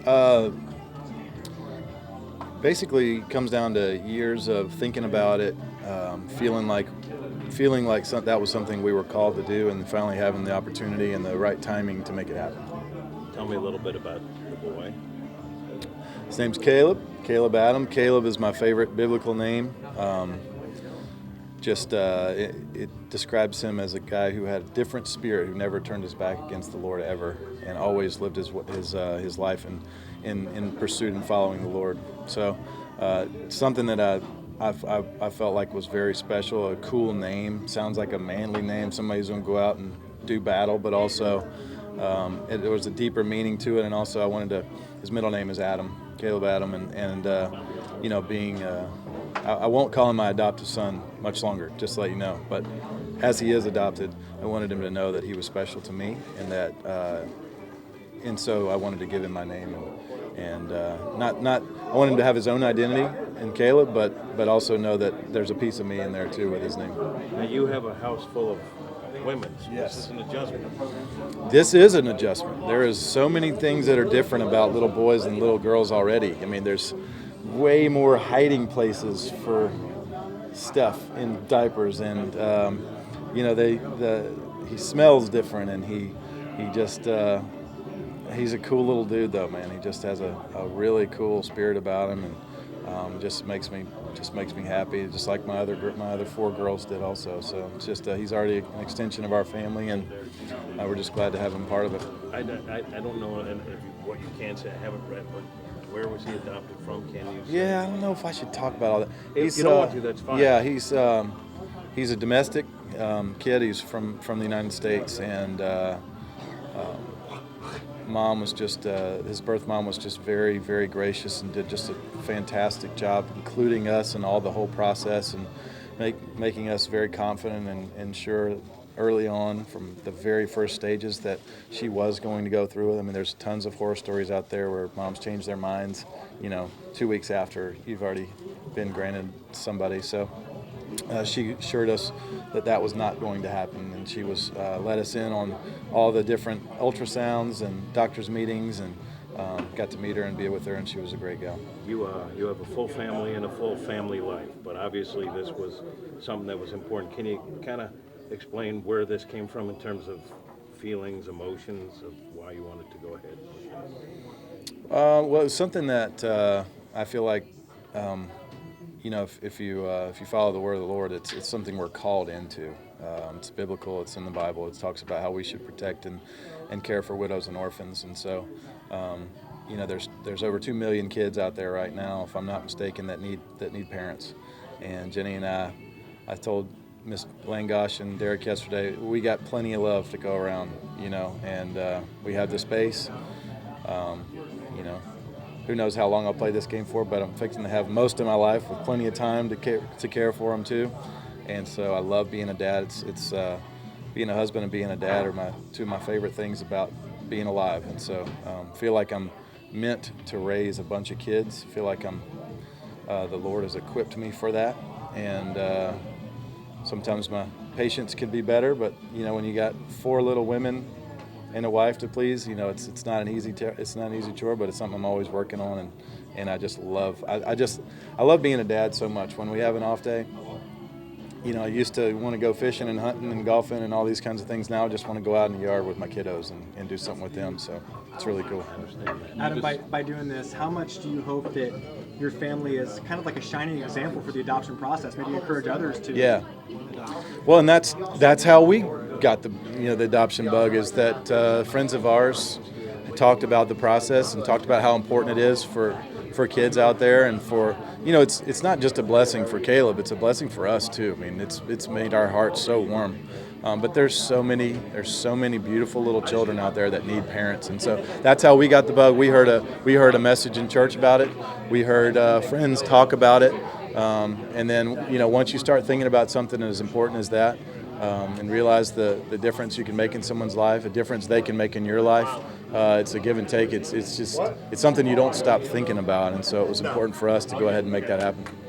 Uh, Basically, it comes down to years of thinking about it, feeling like that was something we were called to do, and finally having the opportunity and the right timing to make it happen. Tell me a little bit about the boy. His name's Caleb. Caleb Adam. Caleb is my favorite biblical name. It describes him as a guy who had a different spirit, who never turned his back against the Lord ever, and always lived his life in pursuit and following the Lord. So something that I felt like was very special, a cool name. Sounds like a manly name, somebody who's going to go out and do battle, but also there was a deeper meaning to it, and also his middle name is Adam, Caleb Adam, being I won't call him my adoptive son much longer, just to let you know. But as he is adopted, I wanted him to know that he was special to me, and so I wanted to give him my name, and I want him to have his own identity in Caleb, but also know that there's a piece of me in there too with his name. Now you have a house full of women. Yes. This is an adjustment. This is an adjustment. There is so many things that are different about little boys and little girls already. I mean, there's way more hiding places for stuff in diapers, and he smells different, and he's a cool little dude though, man. He just has a really cool spirit about him, and just makes me happy, just like my other four girls did also. So it's just he's already an extension of our family, and we're just glad to have him part of it. I don't know what you can say. I haven't read, but where was he adopted from? Can you say? Yeah, I don't know if I should talk about all that. If you don't want to, that's fine. Yeah, he's a domestic kid. He's from the United States, and mom was just his birth mom was just very, very gracious and did just a fantastic job, including us in the whole process, and making us very confident and sure early on from the very first stages that she was going to go through with. I mean, there's tons of horror stories out there where moms change their minds, 2 weeks after you've already been granted somebody. So she assured us that was not going to happen, and she was let us in on all the different ultrasounds and doctor's meetings, and got to meet her and be with her, and she was a great gal. You have a full family and a full family life, but obviously this was something that was important. Can you kind of explain where this came from in terms of feelings, emotions, of why you wanted to go ahead? Well, it's something that I feel like, if you follow the word of the Lord, it's something we're called into. It's biblical. It's in the Bible. It talks about how we should protect and care for widows and orphans. And so, there's over 2 million kids out there right now, if I'm not mistaken, that need parents. And Jenny and I told Miss Langosh and Derek yesterday, we got plenty of love to go around, and we have the space. Who knows how long I'll play this game for, but I'm fixing to have most of my life with plenty of time to care for them too. And so I love being a dad. It's being a husband and being a dad are two of my favorite things about being alive. And so feel like I'm meant to raise a bunch of kids. Feel like the Lord has equipped me for that. And sometimes my patience could be better, but when you got 4 little women and a wife to please, it's not an easy chore, but it's something I'm always working on, and I just love I love being a dad so much. When we have an off day, I used to want to go fishing and hunting and golfing and all these kinds of things. Now I just want to go out in the yard with my kiddos and do something with them. So it's really cool. Adam, by doing this, how much do you hope that your family is kind of like a shining example for the adoption process? Maybe encourage others to. Yeah. Well, and that's how we got the adoption bug, is that friends of ours talked about the process and talked about how important it is for kids out there, and for it's not just a blessing for Caleb, it's a blessing for us too. I mean, it's made our hearts so warm. But there's so many beautiful little children out there that need parents, and so that's how we got the bug. We heard a message in church about it. We heard friends talk about it, and then once you start thinking about something as important as that, and realize the difference you can make in someone's life, a difference they can make in your life. It's a give and take. It's something you don't stop thinking about, and so it was important for us to go ahead and make that happen.